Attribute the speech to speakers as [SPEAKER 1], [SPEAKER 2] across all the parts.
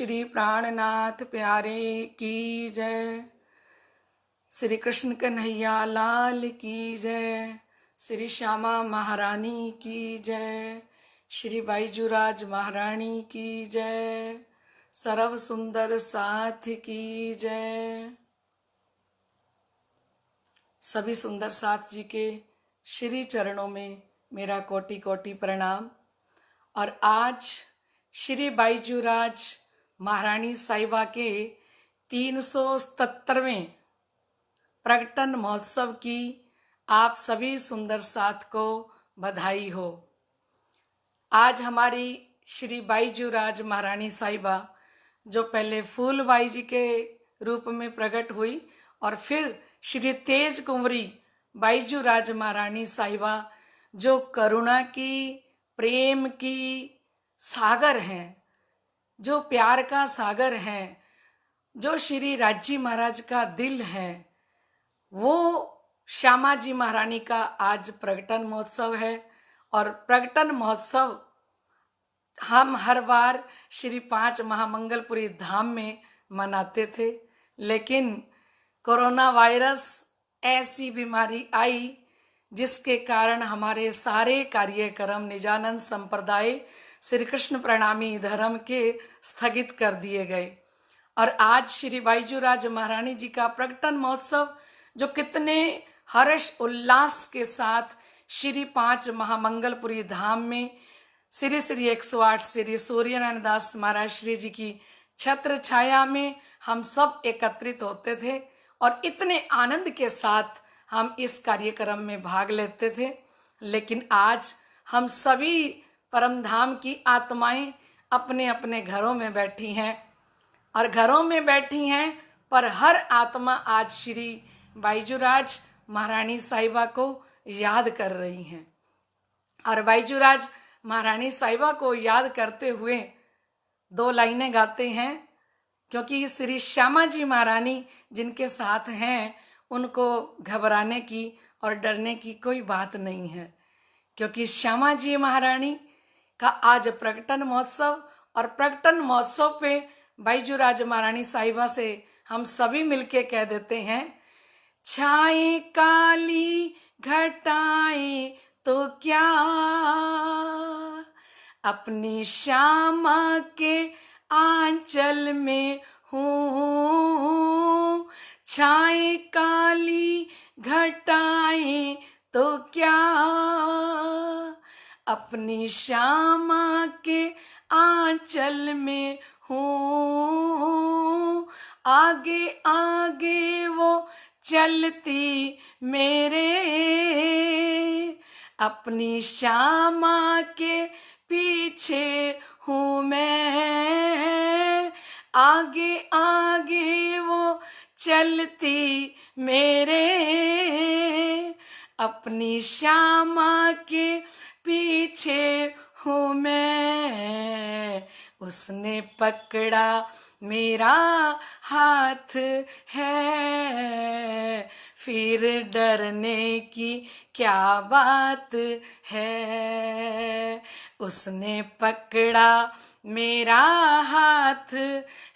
[SPEAKER 1] श्री प्राणनाथ प्यारे की जय। श्री कृष्ण कन्हैया लाल की जय। श्री श्यामा महारानी की जय। श्री बाईजूराज महारानी की जय। सर्व सुंदर साथ की जय। सभी सुंदर साथ जी के श्री चरणों में मेरा कोटि कोटि प्रणाम। और आज श्री बाईजूराज महारानी साहिबा के 377वें प्रकटन महोत्सव की आप सभी सुंदर साथ को बधाई हो। आज हमारी श्री बाईजूराज महारानी साहिबा जो पहले फूलबाई जी के रूप में प्रकट हुई और फिर श्री तेज कुंवरी बाईजूराज महारानी साहिबा जो करुणा की, प्रेम की सागर हैं, जो प्यार का सागर हैं, जो श्री राज्जी महाराज का दिल है, वो श्यामा जी महारानी का आज प्रकटन महोत्सव है। और प्रकटन महोत्सव हम हर बार श्री 5 महामंगलपुरी धाम में मनाते थे, लेकिन कोरोना वायरस ऐसी बीमारी आई जिसके कारण हमारे सारे कार्यक्रम निजानंद संप्रदाय श्री कृष्ण प्रणामी धर्म के स्थगित कर दिए गए। और आज श्री बाईजूराज महारानी जी का प्रकटन महोत्सव जो कितने हर्ष उल्लास के साथ श्री 5 महामंगलपुरी धाम में श्री श्री 108 श्री सूर्यनारायण दास महाराज श्री जी की छत्र छाया में हम सब एकत्रित होते थे और इतने आनंद के साथ हम इस कार्यक्रम में भाग लेते थे। लेकिन आज हम सभी परम धाम की आत्माएं अपने अपने घरों में बैठी हैं और घरों में बैठी हैं, पर हर आत्मा आज श्री बाईजूराज महारानी साहिबा को याद कर रही हैं। और बाईजूराज महारानी साहिबा को याद करते हुए 2 लाइनें गाते हैं, क्योंकि श्री श्यामा जी महारानी जिनके साथ हैं उनको घबराने की और डरने की कोई बात नहीं है, क्योंकि श्यामा जी महारानी का आज प्रकटन महोत्सव और प्रकटन महोत्सव पे बाईजूराज महारानी साहिबा से हम सभी मिलके कह देते हैं, छाए काली घटाएं तो क्या अपनी श्यामा के आंचल में हूँ, छाए काली घटाएं तो क्या अपनी श्यामा के आंचल में हूँ, आगे आगे वो चलती मेरे अपनी श्यामा के पीछे हूँ मैं, आगे आगे वो चलती मेरे अपनी श्यामा के पीछे हूँ मैं, उसने पकड़ा मेरा हाथ है, फिर डरने की क्या बात है, उसने पकड़ा मेरा हाथ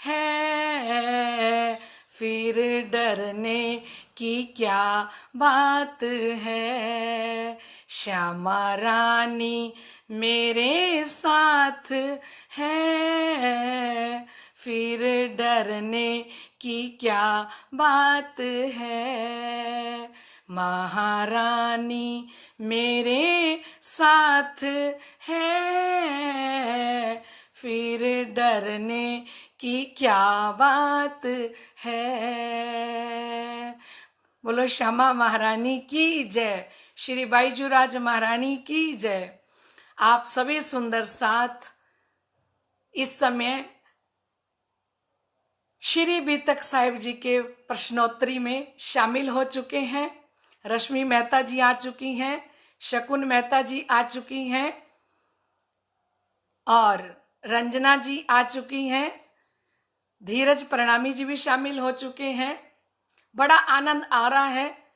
[SPEAKER 1] है, फिर डरने की क्या बात है, श्यामा रानी मेरे साथ है, फिर डरने की क्या बात है, महारानी मेरे साथ है, फिर डरने की क्या बात है। बोलो श्यामा महारानी की जय, श्री बाईजूराज महारानी की जय। आप सभी सुंदर साथ इस समय श्री बीतक साहिब जी के प्रश्नोत्तरी में शामिल हो चुके हैं। रश्मि मेहता जी आ चुकी हैं, शकुन मेहता जी आ चुकी हैं और रंजना जी आ चुकी हैं, धीरज प्रणामी जी भी शामिल हो चुके हैं। बड़ा आनंद आ रहा है।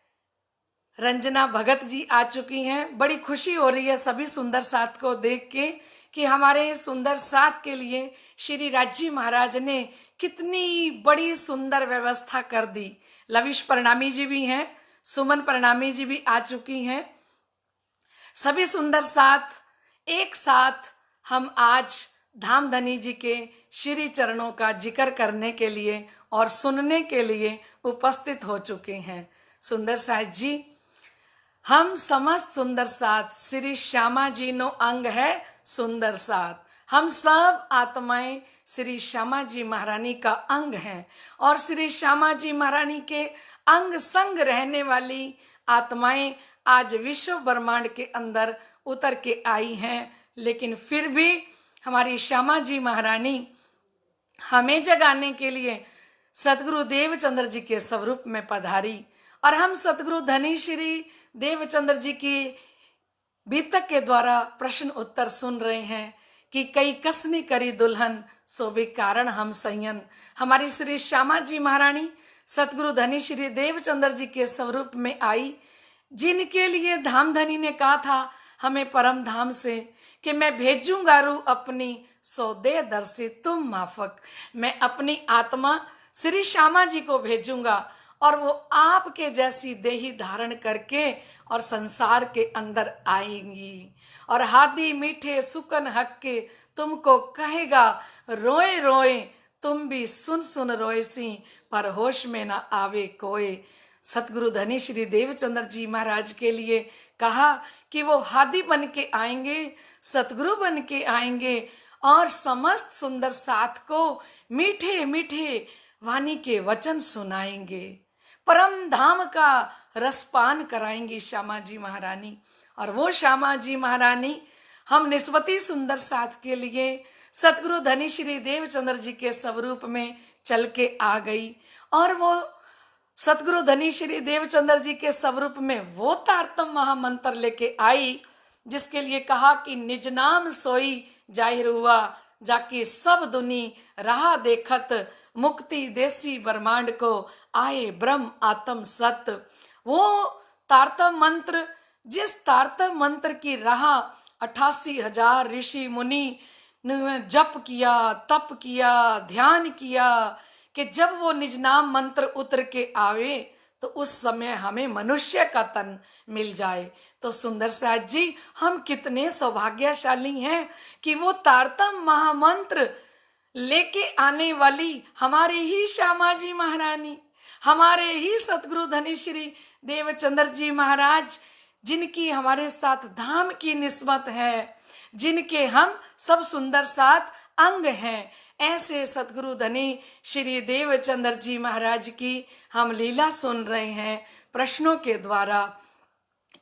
[SPEAKER 1] रंजना भगत जी आ चुकी हैं। बड़ी खुशी हो रही है सभी सुंदर साथ को देख के कि हमारे सुंदर साथ के लिए श्री राजी महाराज ने कितनी बड़ी सुंदर व्यवस्था कर दी। लविश प्रणामी जी भी हैं, सुमन प्रणामी जी भी आ चुकी हैं। सभी सुंदर साथ एक साथ हम आज धामधनी जी के श्री चरणों का जिक्र करने के लिए और सुनने के लिए उपस्थित हो चुके हैं। सुंदर साथ जी, हम समस्त सुंदर साथ श्री श्यामा जी नो अंग है सुंदर साथ। हम सब आत्माएं श्री श्यामा जी महारानी का अंग हैं और श्री श्यामा जी महारानी के अंग संग रहने वाली आत्माएं आज विश्व ब्रह्मांड के अंदर उतर के आई हैं। लेकिन फिर भी हमारी श्यामा जी महारानी हमें जगाने के लिए सतगुरु देवचंद्र जी के स्वरूप में पधारी और हम सतगुरु धनी श्री देवचंद्र जी की बीतक के द्वारा प्रश्न उत्तर सुन रहे हैं कि कई कसनी करी दुल्हन सोबे कारण हम सयन। हमारी श्री श्यामा जी महारानी सतगुरु धनी श्री देवचंद्र जी के स्वरूप में आई, जिनके लिए धामधनी ने कहा था हमें परम धाम से कि मैं भेजूंगा रू अपनी सो दे दर्शी तुम माफक। मैं अपनी आत्मा श्री श्यामा जी को भेजूंगा और वो आपके जैसी देही धारण करके और संसार के अंदर आएंगी और हादी मीठे सुकन हक के तुमको कहेगा रोए रोए तुम भी सुन सुन रोए सी पर होश में ना आवे कोई। सतगुरु धनी श्री देवचंद्र जी महाराज के लिए कहा कि वो हादी बन के आएंगे, सतगुरु बन के आएंगे और समस्त सुंदर साथ को मीठे मीठे वाणी के वचन सुनाएंगे, परम धाम का रसपान कराएंगी श्यामा जी महारानी। और वो श्यामा जी महारानी हम निस्बती सुंदर साथ के लिए सतगुरु धनी श्री देवचंद्र जी के स्वरूप में चल के आ गई और वो सतगुरु धनी श्री देवचंद्र जी के स्वरूप में वो तारतम महामंत्र लेके आई जिसके लिए कहा कि निज नाम सोई जाहिर हुआ जाके सब दुनी राह देखत मुक्ति देसी ब्रह्मांड को आए ब्रह्म आत्म सत। वो तारतम मंत्र, जिस तारतम मंत्र की राह 88,000 ऋषि मुनि ने जप किया, तप किया, ध्यान किया कि जब वो निज नाम मंत्र उतर के आवे तो उस समय हमें मनुष्य का तन मिल जाए। तो सुंदर साथ जी, हम कितने सौभाग्यशाली हैं कि वो तारतम महामंत्र लेके आने वाली हमारे ही श्यामा जी महारानी, हमारे ही सतगुरु धनी श्री देवचंद्र जी महाराज, जिनकी हमारे साथ धाम की निस्बत है, जिनके हम सब सुंदर साथ अंग हैं, ऐसे सतगुरु धनी श्री देवचंद्र जी महाराज की हम लीला सुन रहे हैं प्रश्नों के द्वारा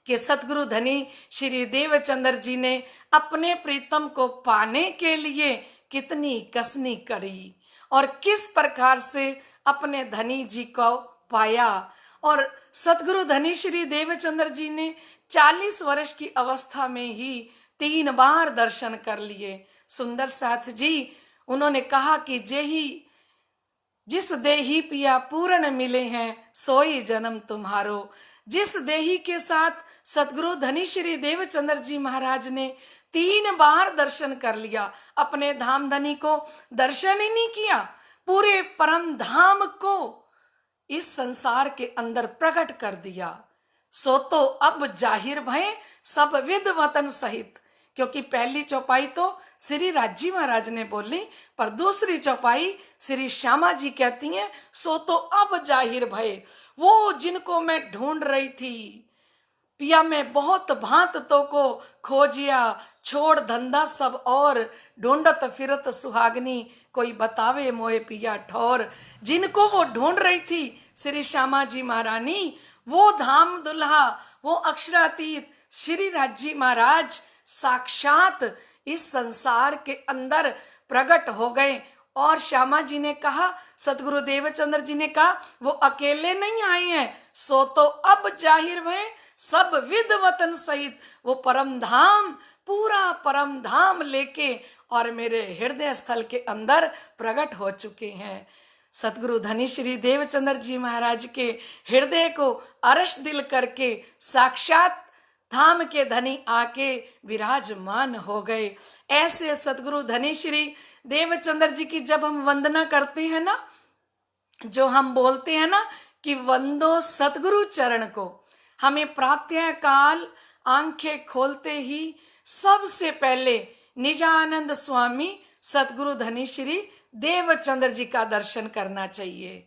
[SPEAKER 1] कि सतगुरु धनी श्री देवचंद्र जी ने अपने प्रीतम को पाने के लिए कितनी कसनी करी और किस प्रकार से अपने धनी जी को पाया। और सतगुरु धनी श्री देवचंद्र जी ने 40 वर्ष की अवस्था में ही 3 बार दर्शन कर लिए। सुंदर साथ जी, उन्होंने कहा कि जिस देही पिया पूर्ण मिले हैं सोई जन्म तुम्हारो। जिस देही के साथ सतगुरु धनी श्री देवचंद्र जी महाराज ने 3 बार दर्शन कर लिया, अपने धाम धनी को दर्शन ही नहीं किया, पूरे परम धाम को इस संसार के अंदर प्रकट कर दिया। सो तो अब जाहिर भय सब विद वतन सहित, क्योंकि पहली चौपाई तो श्री राजी महाराज ने बोली, पर दूसरी चौपाई श्री श्यामा जी कहती हैं सो तो अब जाहिर भय। वो जिनको मैं ढूंढ रही थी, पिया मैं बहुत भांत तो को खोजिया, छोड़ धंधा सब और ढूंढत फिरत सुहागनी, कोई बतावे मोए पिया ठौर। जिनको वो ढूंढ रही थी श्री श्यामा जी महारानी, वो धाम दुल्हा, वो अक्षरातीत श्री राजी महाराज साक्षात इस संसार के अंदर प्रकट हो गए। और श्यामा जी ने कहा, सतगुरु देवचंद्र जी ने कहा, वो अकेले नहीं आए हैं, सो तो अब जाहिर भय सब विद वतन सहित। वो परम धाम, पूरा परम धाम लेके और मेरे हृदय स्थल के अंदर प्रकट हो चुके हैं। सतगुरु धनी श्री देवचंद्र जी महाराज के हृदय को अरश दिल करके साक्षात धाम के धनी आके विराजमान हो गए। ऐसे सतगुरु धनी श्री देवचंद्र जी की जब हम वंदना करते हैं ना, जो हम बोलते हैं ना कि वंदो सतगुरु चरण को, हमें प्रातः काल आंखें खोलते ही सबसे पहले निजानंद स्वामी सतगुरु धनी श्री देवचंद्र जी का दर्शन करना चाहिए।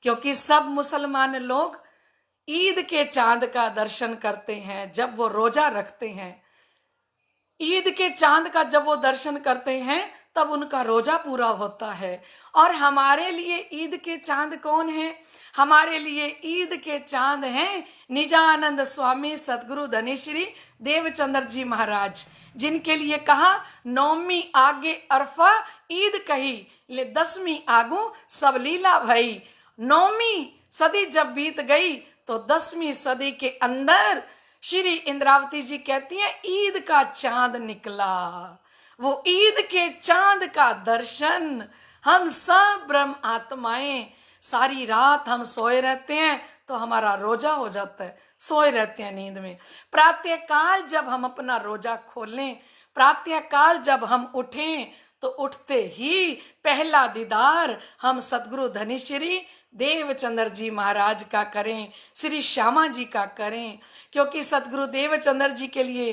[SPEAKER 1] क्योंकि सब मुसलमान लोग ईद के चांद का दर्शन करते हैं जब वो रोजा रखते हैं। ईद के चांद का जब वो दर्शन करते हैं तब उनका रोजा पूरा होता है। और हमारे लिए ईद के चांद कौन है? हमारे लिए ईद के चांद हैं निजानंद स्वामी सतगुरु धनी श्री देवचंद्र जी महाराज, जिनके लिए कहा नौमी आगे अरफा ईद कही, ले 10वीं आगू सब लीला भई। 9वीं सदी जब बीत गई तो 10वीं सदी के अंदर श्री इंद्रावती जी कहती हैं ईद का चांद निकला। वो ईद के चांद का दर्शन हम सब ब्रह्म आत्माएं, सारी रात हम सोए रहते हैं तो हमारा रोजा हो जाता है, सोए रहते हैं नींद में। प्रातः काल जब हम अपना रोजा खोलें, प्रातः काल जब हम उठें तो उठते ही पहला दीदार हम सतगुरु धनी श्री देवचंद्र जी महाराज का करें, श्री श्यामा जी का करें। क्योंकि सतगुरु देवचंद्र जी के लिए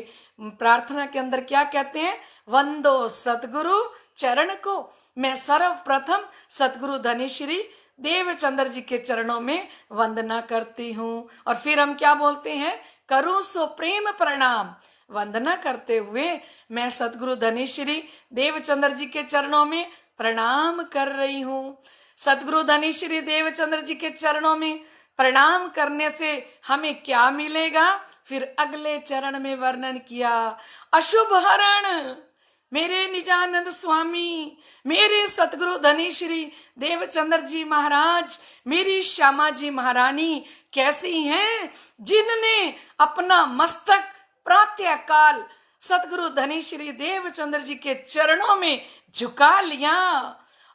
[SPEAKER 1] प्रार्थना के अंदर क्या कहते हैं? वंदो सतगुरु चरण को। मैं सर्वप्रथम सतगुरु धनी श्री देवचंद्र जी के चरणों में वंदना करती हूँ। और फिर हम क्या बोलते हैं? करूं सो प्रेम प्रणाम। वंदना करते हुए मैं सतगुरु धनी श्री देवचंद्र जी के चरणों में प्रणाम कर रही हूँ। सतगुरु धनी श्री देवचंद्र जी के चरणों में प्रणाम करने से हमें क्या मिलेगा? फिर अगले चरण में वर्णन किया, अशुभ हरण मेरे निजानंद स्वामी, मेरे सतगुरु धनी श्री देवचंद्र जी महाराज, मेरी श्यामा जी महारानी कैसी हैं? जिनने अपना मस्तक प्रातः काल सतगुरु धनी श्री देवचंद्र जी के चरणों में झुका लिया,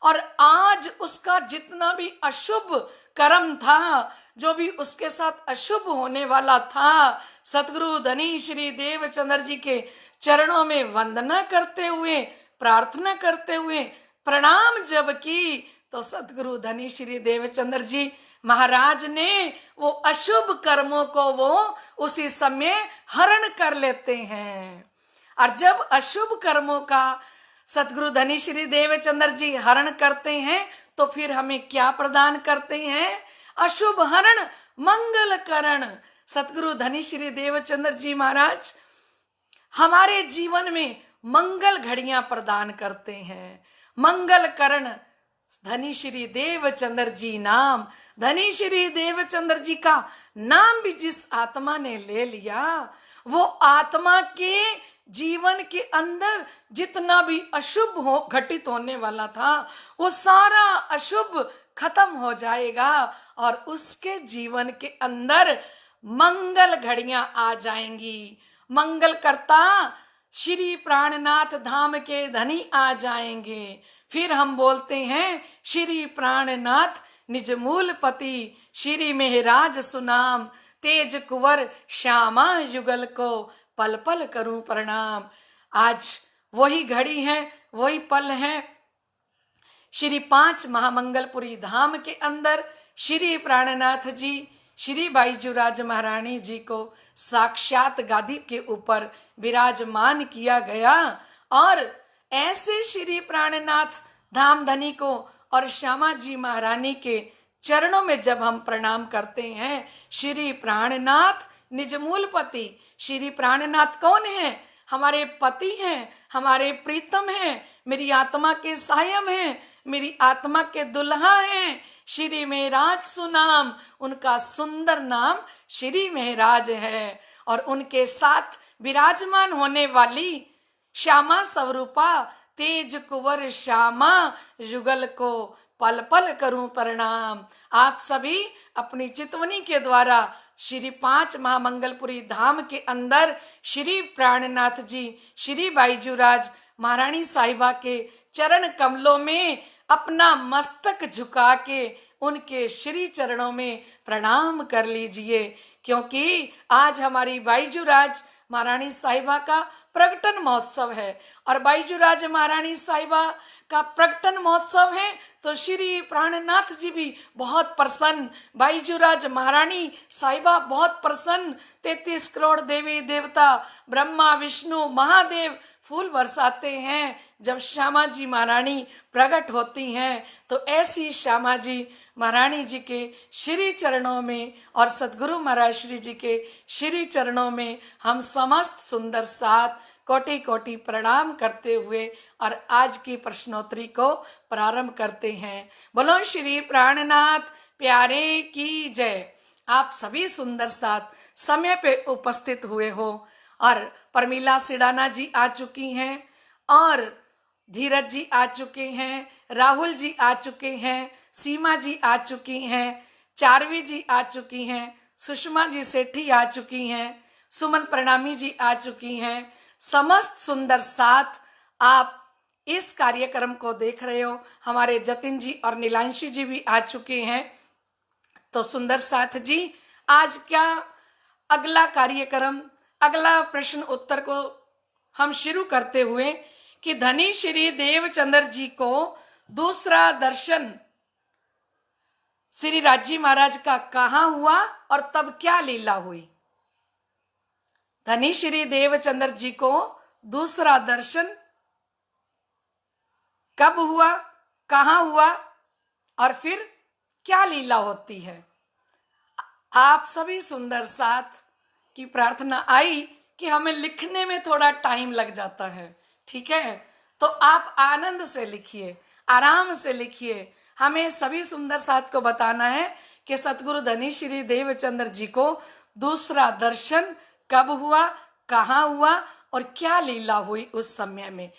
[SPEAKER 1] और आज उसका जितना भी अशुभ कर्म था, जो भी उसके साथ अशुभ होने वाला था, सतगुरु धनी श्री देवचंद्र जी के चरणों में वंदना करते हुए, प्रार्थना करते हुए प्रणाम जब की, तो सतगुरु धनी श्री देवचंद्र जी महाराज ने वो अशुभ कर्मों को वो उसी समय हरण कर लेते हैं। और जब अशुभ कर्मों का सतगुरु धनी श्री देवचंद्र जी हरण करते हैं तो फिर हमें क्या प्रदान करते हैं? अशुभ हरण मंगल करण। सतगुरु धनी श्री देवचंद्र जी महाराज हमारे जीवन में मंगल घड़ियां प्रदान करते हैं। मंगल करण धनी श्री देवचंद्र जी नाम, धनी श्री देवचंद्र जी का नाम भी जिस आत्मा ने ले लिया, वो आत्मा के जीवन के अंदर जितना भी अशुभ हो घटित होने वाला था, वो सारा अशुभ खत्म हो जाएगा और उसके जीवन के अंदर मंगल घड़ियां आ जाएंगी। मंगल करता श्री प्राणनाथ धाम के धनी आ जाएंगे। फिर हम बोलते हैं श्री प्राणनाथ निज मूल पति, श्री मेहराज सुनाम, तेज कुंवर श्यामा युगल को पल पल करूं प्रणाम। आज वही घड़ी है, वही पल है। श्री 5 महामंगलपुरी धाम के अंदर श्री प्राणनाथ जी, श्री बाईजूराज महारानी जी को साक्षात गादी के ऊपर विराजमान किया गया। और ऐसे श्री प्राणनाथ धाम धनी को और श्यामा जी महारानी के चरणों में जब हम प्रणाम करते हैं, श्री प्राणनाथ निज मूल पति, श्री प्राणनाथ कौन है? हमारे पति हैं, हमारे प्रीतम हैं, मेरी आत्मा के सायम हैं, मेरी आत्मा के दुल्हा हैं। श्री मेहराज सुनाम, उनका सुंदर नाम श्री मेहराज है। और उनके साथ विराजमान होने वाली श्यामा स्वरूपा, तेज कुंवर श्यामा युगल को पल पल करूं प्रणाम। आप सभी अपनी चितवनी के द्वारा श्री 5 महामंगलपुरी धाम के अंदर श्री प्राणनाथ जी, श्री बाईजूराज महारानी साहिबा के चरण कमलों में अपना मस्तक झुका के उनके श्री चरणों में प्रणाम कर लीजिए। क्योंकि आज हमारी बाईजूराज महारानी साहिबा का प्रकटन महोत्सव है और बाईजूराज महारानी साहिबा का प्रकटन महोत्सव है तो श्री प्राणनाथ जी भी बहुत प्रसन्न, बाईजूराज महारानी साहिबा बहुत प्रसन्न। 33 करोड़ देवी देवता ब्रह्मा विष्णु महादेव फूल बरसाते हैं जब श्यामा जी महारानी प्रकट होती हैं। तो ऐसी श्यामा जी महारानी जी के श्री चरणों में और सतगुरु महाराज श्री जी के श्री चरणों में हम समस्त सुंदर साथ कोटि कोटि प्रणाम करते हुए और आज की प्रश्नोत्तरी को प्रारंभ करते हैं। बोलो श्री प्राणनाथ प्यारे की जय। आप सभी सुंदर साथ समय पे उपस्थित हुए हो और परमीला सिडाना जी आ चुकी हैं और धीरज जी आ चुके हैं, राहुल जी आ चुके हैं, सीमा जी आ चुकी हैं, चारवी जी आ चुकी हैं, सुषमा जी सेठी आ चुकी हैं, सुमन प्रणामी जी आ चुकी हैं। समस्त सुंदर साथ आप इस कार्यक्रम को देख रहे हो। हमारे जतिन जी और नीलांशी जी भी आ चुके हैं। तो सुंदर साथ जी आज क्या अगला कार्यक्रम, अगला प्रश्न उत्तर को हम शुरू करते हुए कि धनी श्री देवचंद्र जी को दूसरा दर्शन श्री राजी महाराज का कहाँ हुआ और तब क्या लीला हुई। धनी श्री देवचंद्र जी को दूसरा दर्शन कब हुआ, कहाँ हुआ और फिर क्या लीला होती है। आप सभी सुंदर साथ की प्रार्थना आई कि हमें लिखने में थोड़ा टाइम लग जाता है, ठीक है, तो आप आनंद से लिखिए, आराम से लिखिए। हमें सभी सुंदर साथ को बताना है कि सतगुरु धनी श्री देवचंद्र जी को दूसरा दर्शन कब हुआ, कहाँ हुआ और क्या लीला हुई उस समय में।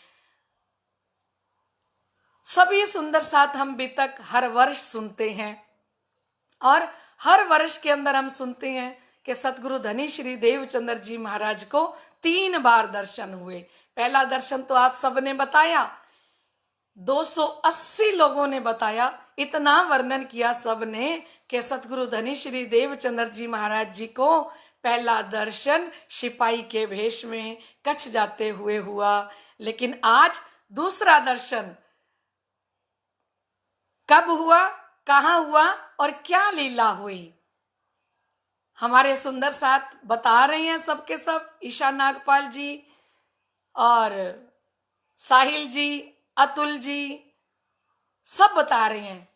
[SPEAKER 1] सभी सुंदर साथ हम भी तक हर वर्ष सुनते हैं और हर वर्ष के अंदर हम सुनते हैं कि सतगुरु धनी श्री देवचंद्र जी महाराज को 3 बार दर्शन हुए। पहला दर्शन तो आप सबने बताया, 280 लोगों ने बताया, इतना वर्णन किया सबने कि सतगुरु धनी श्री देवचंद्र जी महाराज जी को पहला दर्शन सिपाही के भेष में कच्छ जाते हुए हुआ। लेकिन आज दूसरा दर्शन कब हुआ, कहाँ हुआ और क्या लीला हुई, हमारे सुंदर साथ बता रहे हैं सबके सब। ईशा नागपाल जी और साहिल जी, अतुल जी सब बता रहे हैं,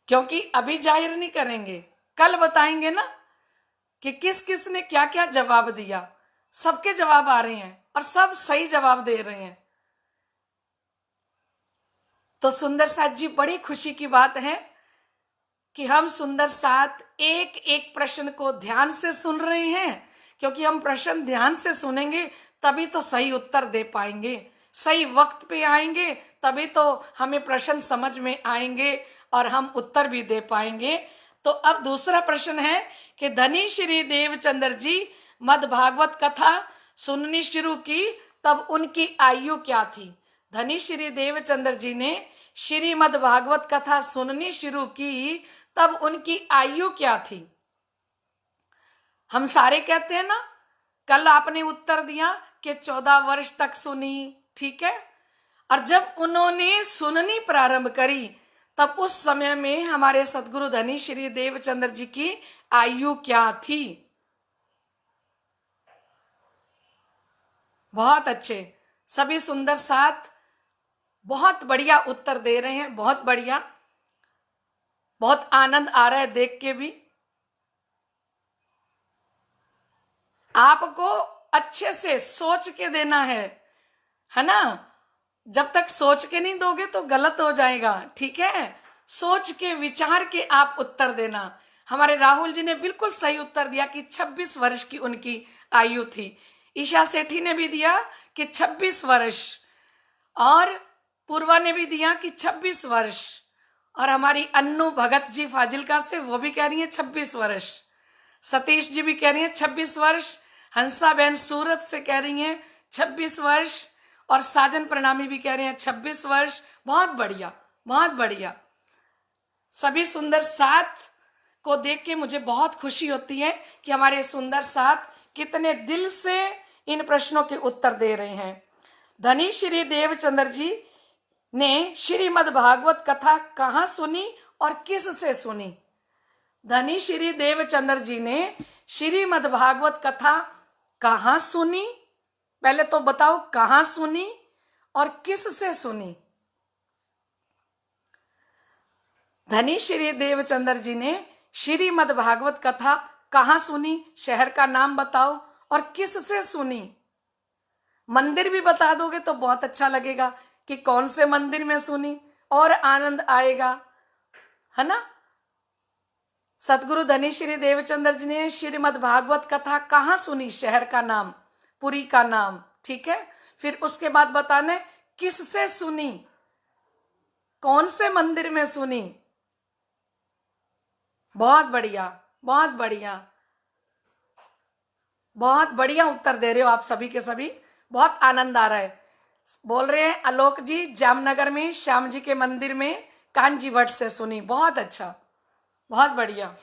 [SPEAKER 1] क्योंकि अभी जाहिर नहीं करेंगे, कल बताएंगे ना कि किस किस ने क्या क्या जवाब दिया। सबके जवाब आ रहे हैं और सब सही जवाब दे रहे हैं। तो सुंदर साथ जी बड़ी खुशी की बात है कि हम सुंदर साथ एक एक प्रश्न को ध्यान से सुन रहे हैं, क्योंकि हम प्रश्न ध्यान से सुनेंगे तभी तो सही उत्तर दे पाएंगे, सही वक्त पे आएंगे तभी तो हमें प्रश्न समझ में आएंगे और हम उत्तर भी दे पाएंगे। तो अब दूसरा प्रश्न है कि धनी श्री देवचंद्र जी मद भागवत कथा सुननी शुरू की तब उनकी आयु क्या थी। धनी श्री देवचंद्र जी ने श्रीमद् भागवत कथा सुननी शुरू की तब उनकी आयु क्या थी। हम सारे कहते हैं ना, कल आपने उत्तर दिया कि 14 वर्ष तक सुनी, ठीक है, और जब उन्होंने सुननी प्रारंभ करी तब उस समय में हमारे सतगुरु धनी श्री देवचंद्र जी की आयु क्या थी। बहुत अच्छे, सभी सुंदर साथ बहुत बढ़िया उत्तर दे रहे हैं, बहुत बढ़िया, बहुत आनंद आ रहा है देख के भी। आपको अच्छे से सोच के देना है ना। जब तक सोच के नहीं दोगे तो गलत हो जाएगा, ठीक है। सोच के विचार के आप उत्तर देना। हमारे राहुल जी ने बिल्कुल सही उत्तर दिया कि 26 वर्ष की उनकी आयु थी। ईशा सेठी ने भी दिया कि 26 वर्ष और पूर्वा ने भी दिया कि 26 वर्ष और हमारी अन्नू भगत जी फाजिलका से वो भी कह रही है 26 वर्ष। सतीश जी भी कह रही हैं 26 वर्ष। हंसा बहन सूरत से कह रही हैं 26 वर्ष और साजन प्रणामी भी कह रहे हैं 26 वर्ष। बहुत बढ़िया, बहुत बढ़िया। सभी सुंदर साथ को देख के मुझे बहुत खुशी होती है कि हमारे सुंदर साथ कितने दिल से इन प्रश्नों के उत्तर दे रहे हैं। धनी श्री देवचंद्र जी ने श्रीमद् भागवत कथा कहाँ सुनी और किस से सुनी? धनी श्री देवचंद्र जी ने श्रीमद् भागवत कथा कहाँ सुनी? पहले तो बताओ कहाँ सुनी और किस से सुनी? धनी श्री देवचंद्र जी ने श्रीमद् भागवत कथा कहाँ सुनी, शहर का नाम बताओ और किस से सुनी। मंदिर भी बता दोगे तो बहुत अच्छा लगेगा कि कौन से मंदिर में सुनी, और आनंद आएगा, है ना। सतगुरु धनी श्री देवचंद्र जी ने श्रीमद् भागवत कथा कहाँ सुनी, शहर का नाम, पुरी का नाम, ठीक है। फिर उसके बाद बताने किस से सुनी, कौन से मंदिर में सुनी। बहुत बढ़िया, बहुत बढ़िया, बहुत बढ़िया उत्तर दे रहे हो आप सभी के सभी, बहुत आनंद आ रहा है। बोल रहे हैं आलोक जी जामनगर में श्याम जी के मंदिर में कांजी भट्ट से सुनी, बहुत अच्छा, बहुत बढ़िया।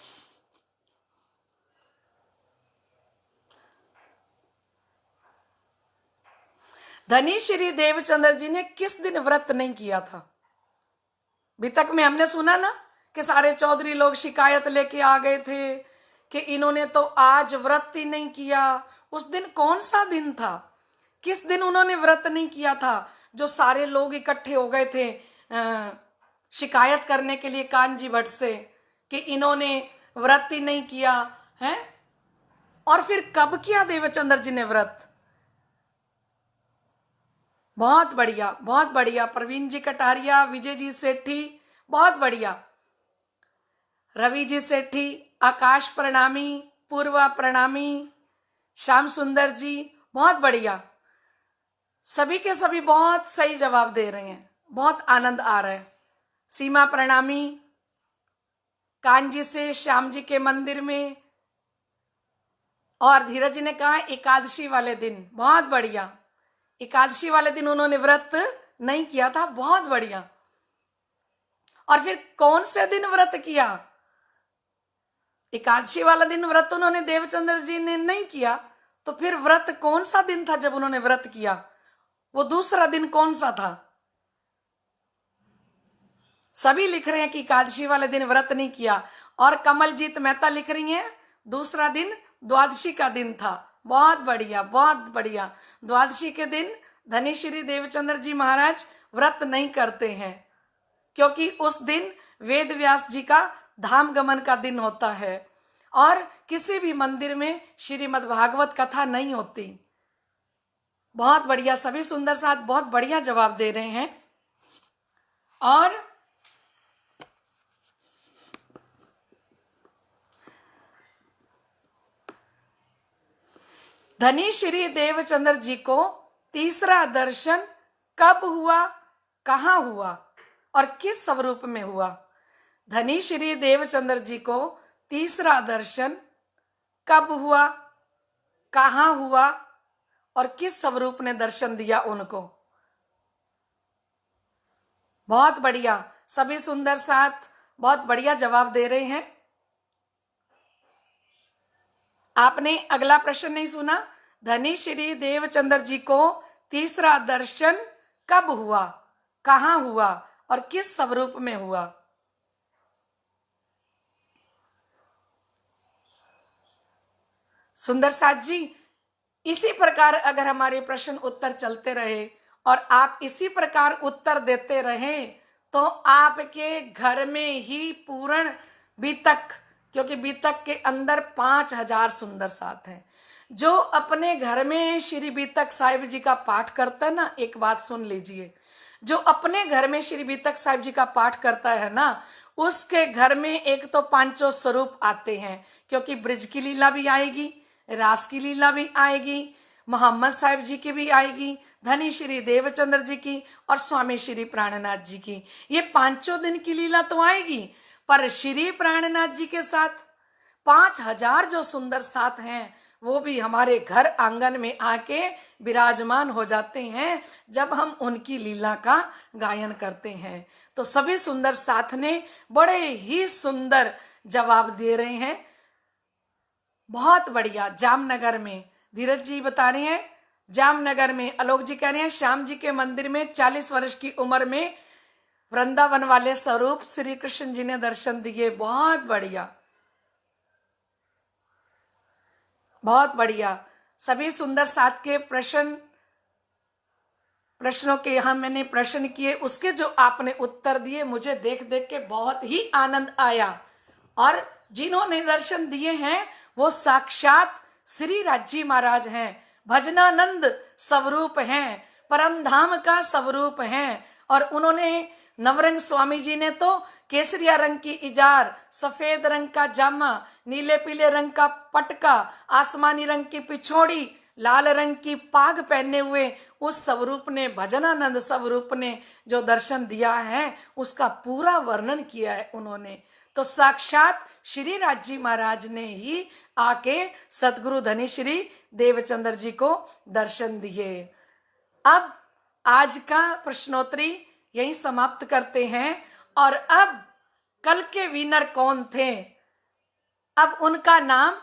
[SPEAKER 1] धनी श्री देवचंद्र जी ने किस दिन व्रत नहीं किया था? अभी तक में हमने सुना ना कि सारे चौधरी लोग शिकायत लेके आ गए थे कि इन्होंने तो आज व्रत ही नहीं किया। उस दिन कौन सा दिन था, किस दिन उन्होंने व्रत नहीं किया था, जो सारे लोग इकट्ठे हो गए थे शिकायत करने के लिए कांजी भट्ट से कि इन्होंने व्रत ही नहीं किया है। और फिर कब किया देवचंद्र जी ने व्रत? बहुत बढ़िया, बहुत बढ़िया। प्रवीण जी कटारिया, विजय जी सेठी, बहुत बढ़िया। रवि जी सेठी, आकाश प्रणामी, पूर्वा प्रणामी, श्याम सुंदर जी, बहुत बढ़िया। सभी के सभी बहुत सही जवाब दे रहे हैं, बहुत आनंद आ रहा है। सीमा प्रणामी, कांजी से श्याम जी के मंदिर में, और धीरज जी ने कहा एकादशी वाले दिन, बहुत बढ़िया। एकादशी वाले दिन उन्होंने व्रत नहीं किया था, बहुत बढ़िया। और फिर कौन से दिन व्रत किया? एकादशी वाला दिन व्रत उन्होंने देवचंद्र जी ने नहीं किया, तो फिर व्रत कौन सा दिन था जब उन्होंने व्रत किया? वो दूसरा दिन कौन सा था? सभी लिख रहे हैं कि एकादशी वाले दिन व्रत नहीं किया, और कमलजीत मेहता लिख रही हैं दूसरा दिन द्वादशी का दिन था। बहुत बढ़िया, बहुत बढ़िया। द्वादशी के दिन धनी श्री देवचंद्र जी महाराज व्रत नहीं करते हैं, क्योंकि उस दिन वेद व्यास जी का धाम गमन का दिन होता है, और किसी भी मंदिर में श्रीमद् भागवत कथा नहीं होती। बहुत बढ़िया, सभी सुंदर साथ बहुत बढ़िया जवाब दे रहे हैं। और धनी श्री देवचंद्र जी को तीसरा दर्शन कब हुआ, कहाँ हुआ और किस स्वरूप में हुआ? धनी श्री देवचंद्र जी को तीसरा दर्शन कब हुआ, कहाँ हुआ और किस स्वरूप ने दर्शन दिया उनको? बहुत बढ़िया, सभी सुंदर साथ बहुत बढ़िया जवाब दे रहे हैं। आपने अगला प्रश्न नहीं सुना? धनी श्री देवचंद्र जी को तीसरा दर्शन कब हुआ, कहाँ हुआ और किस स्वरूप में हुआ? सुंदर साथ जी, इसी प्रकार अगर हमारे प्रश्न उत्तर चलते रहे और आप इसी प्रकार उत्तर देते रहे तो आपके घर में ही पूर्ण बीतक, क्योंकि बीतक के अंदर 5000 सुंदर साथ हैं, जो अपने घर में श्री बीतक साहिब जी का पाठ करता है ना, एक बात सुन लीजिए, जो अपने घर में श्री बीतक साहिब जी का पाठ करता है ना, उसके घर में एक तो पांचों स्वरूप आते हैं, क्योंकि ब्रिज की लीला भी आएगी, रास की लीला भी आएगी, मोहम्मद साहिब जी की भी आएगी, धनी श्री देवचंद्र जी की और स्वामी श्री प्राणनाथ जी की। ये पांचों दिन की लीला तो आएगी, पर श्री प्राणनाथ जी के साथ 5000 जो सुंदर साथ हैं वो भी हमारे घर आंगन में आके विराजमान हो जाते हैं जब हम उनकी लीला का गायन करते हैं। तो सभी सुंदर साथ ने बड़े ही सुंदर जवाब दे रहे हैं। बहुत बढ़िया। जामनगर में धीरज जी बता रहे हैं, जामनगर में। आलोक जी कह रहे हैं श्याम जी के मंदिर में 40 वर्ष की उम्र में वृंदावन वाले स्वरूप श्री कृष्ण जी ने दर्शन दिए। बहुत बढ़िया, बहुत बढ़िया। सभी सुंदर साथ के प्रश्नों के यहाँ मैंने प्रश्न किए, उसके जो आपने उत्तर दिए मुझे देख देख के बहुत ही आनंद आया। और जिन्होंने दर्शन दिए हैं वो साक्षात श्री राज्य महाराज हैं, भजनानंद स्वरूप हैं, परम धाम का स्वरूप हैं। और उन्होंने नवरंग स्वामी जी ने तो केसरिया रंग की इजार, सफेद रंग का जामा, नीले पीले रंग का पटका, आसमानी रंग की पिछोड़ी, लाल रंग की पाग पहने हुए उस स्वरूप ने, भजनानंद स्वरूप ने जो दर्शन दिया है उसका पूरा वर्णन किया है उन्होंने। तो साक्षात श्री राज्य महाराज ने ही आके सतगुरु धनी श्री देवचंद्र जी को दर्शन दिए। अब आज का प्रश्नोत्तरी यही समाप्त करते हैं। और अब कल के विनर कौन थे, अब उनका नाम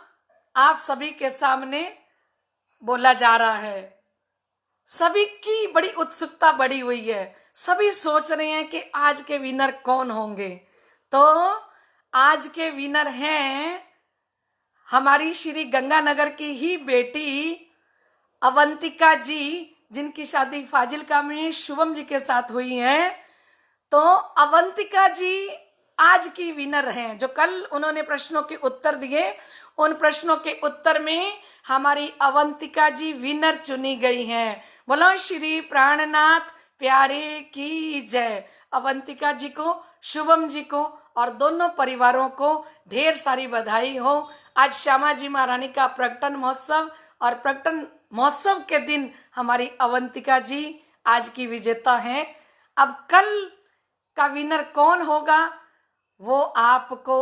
[SPEAKER 1] आप सभी के सामने बोला जा रहा है। सभी की बड़ी उत्सुकता बढ़ी हुई है, सभी सोच रहे हैं कि आज के विनर कौन होंगे। तो आज के विनर हैं हमारी श्री गंगानगर की ही बेटी अवंतिका जी, जिनकी शादी फाजिलका में शुभम जी के साथ हुई है। तो अवंतिका जी आज की विनर हैं। जो कल उन्होंने प्रश्नों के उत्तर दिए, उन प्रश्नों के उत्तर में हमारी अवंतिका जी विनर चुनी गई हैं। बोलो श्री प्राणनाथ प्यारे की जय। अवंतिका जी को, शुभम जी को और दोनों परिवारों को ढेर सारी बधाई हो। आज श्यामा जी महारानी का प्रकटन महोत्सव, और प्रकटन महोत्सव के दिन हमारी अवंतिका जी आज की विजेता हैं। अब कल का विनर कौन होगा वो आपको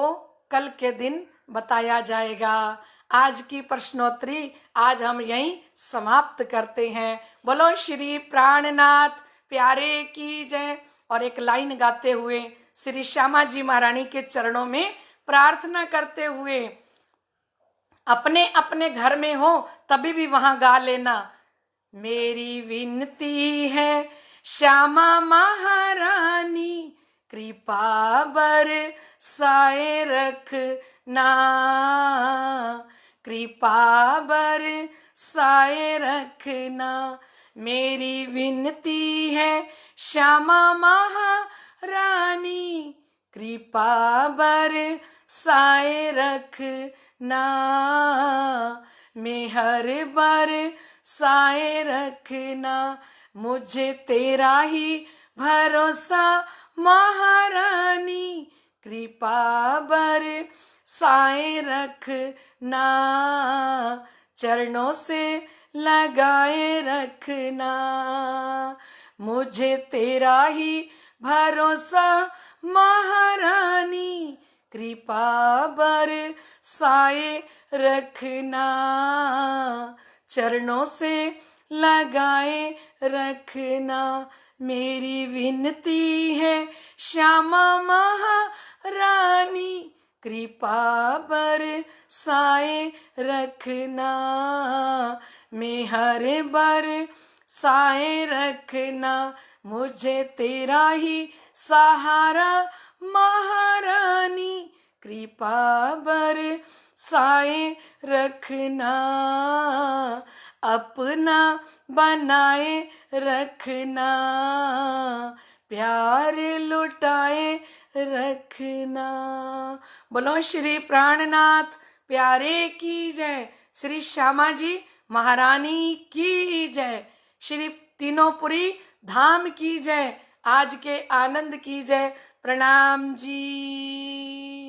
[SPEAKER 1] कल के दिन बताया जाएगा। आज की प्रश्नोत्तरी आज हम यहीं समाप्त करते हैं। बोलो श्री प्राणनाथ प्यारे की जय। और एक लाइन गाते हुए श्री श्यामा जी महारानी के चरणों में प्रार्थना करते हुए, अपने अपने घर में हो तभी भी वहां गा लेना। मेरी विनती है श्यामा महारानी, कृपा बरसाए रखना, कृपा बरसाए रखना। मेरी विनती है श्यामा महारानी, कृपा बरसाए रखना, मेहर बरसाए रखना। मुझे तेरा ही भरोसा महारानी, कृपा बरसाए रखना, चरणों से लगाए रखना। मुझे तेरा ही भरोसा महारानी, कृपा बरसाए रखना, चरणों से लगाए रखना। मेरी विनती है श्यामा महारानी, कृपा बरसाए रखना, मेहर बरसाए रखना। मुझे तेरा ही सहारा महारानी, कृपा बरसाए रखना, अपना बनाए रखना, प्यार लुटाए रखना। बोलो श्री प्राणनाथ प्यारे की जय। श्री श्यामा जी महारानी की जय। श्री तीनोंपुरी धाम की जय। आज के आनंद की जय। प्रणाम जी।